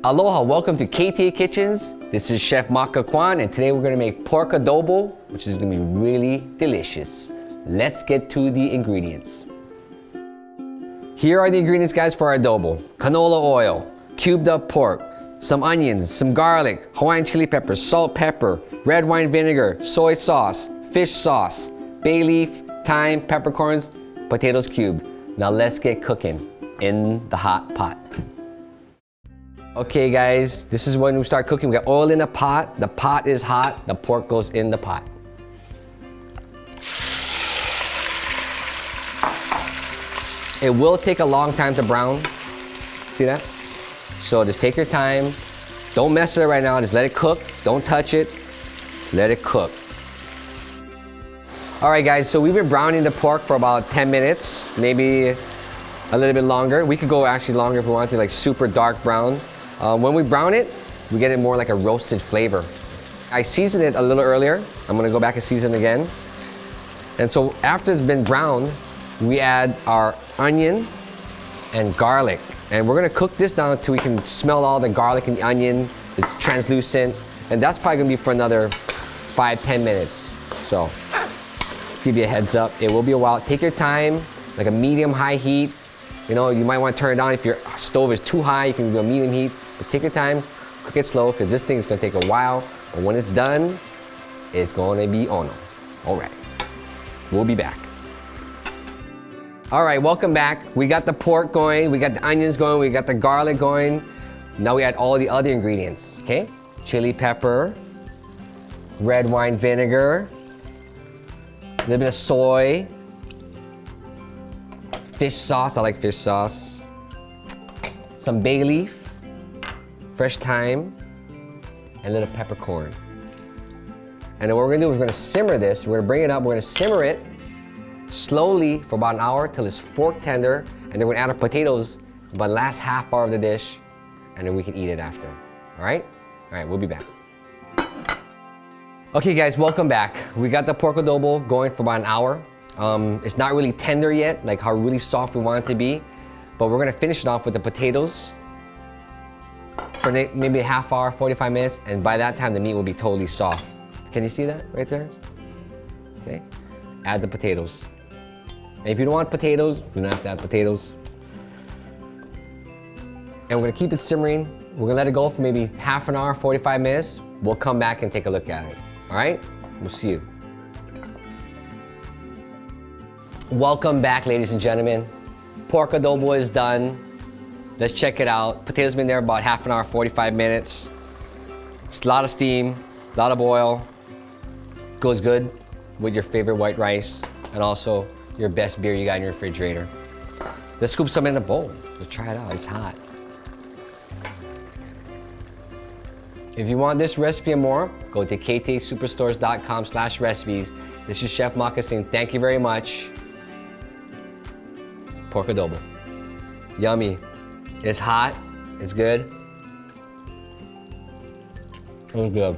Aloha, welcome to KTA Kitchens. This is Chef Maka Kwon, and today we're gonna make pork adobo, which is gonna be really delicious. Let's get to the ingredients. Here are the ingredients, guys, for our adobo. Canola oil, cubed up pork, some onions, some garlic, Hawaiian chili peppers, salt, pepper, red wine vinegar, soy sauce, fish sauce, bay leaf, thyme, peppercorns, potatoes cubed. Now let's get cooking in the hot pot. Okay guys, this is when we start cooking. We got oil in the pot. The pot is hot. The pork goes in the pot. It will take a long time to brown. See that? So just take your time. Don't mess with it right now. Just let it cook. Don't touch it. Just let it cook. All right guys, so we've been browning the pork for about 10 minutes, maybe a little bit longer. We could go actually longer if we want to, like super dark brown. When we brown it, we get it more like a roasted flavor. I seasoned it a little earlier. I'm gonna go back and season again. And so after it's been browned, we add our onion and garlic. And we're gonna cook this down until we can smell all the garlic and the onion. It's translucent. And that's probably gonna be for another 5-10 minutes. So, give you a heads up. It will be a while. Take your time, like a medium-high heat. You know, you might want to turn it on. If your stove is too high, you can do a medium heat. But take your time, cook it slow, because this thing is going to take a while. But when it's done, it's going to be ono. All right, we'll be back. All right, welcome back. We got the pork going, we got the onions going, we got the garlic going. Now we add all the other ingredients, okay? Chili pepper, red wine vinegar, a little bit of soy, fish sauce, I like fish sauce, some bay leaf, fresh thyme, and a little peppercorn. And then what we're gonna do is we're gonna simmer this. We're gonna bring it up, we're gonna simmer it slowly for about an hour till it's fork tender, and then we're gonna add our potatoes about the last half hour of the dish, and then we can eat it after, all right? All right, we'll be back. Okay guys, welcome back. We got the pork adobo going for about an hour. It's not really tender yet, like how really soft we want it to be, but we're gonna finish it off with the potatoes for maybe a half hour, 45 minutes, and by that time the meat will be totally soft. Can you see that right there? Okay, add the potatoes. And if you don't want potatoes, you don't have to add potatoes. And we're gonna keep it simmering. We're gonna let it go for maybe half an hour, 45 minutes. We'll come back and take a look at it. All right, we'll see you. Welcome back, ladies and gentlemen. Pork adobo is done. Let's check it out. Potatoes been there about half an hour, 45 minutes. It's a lot of steam, a lot of oil. Goes good with your favorite white rice and also your best beer you got in your refrigerator. Let's scoop some in the bowl. Let's try it out, it's hot. If you want this recipe and more, go to ktasuperstores.com/recipes. This is Chef Maka saying thank you very much. Pork adobo. Yummy. It's hot, it's good. It's good.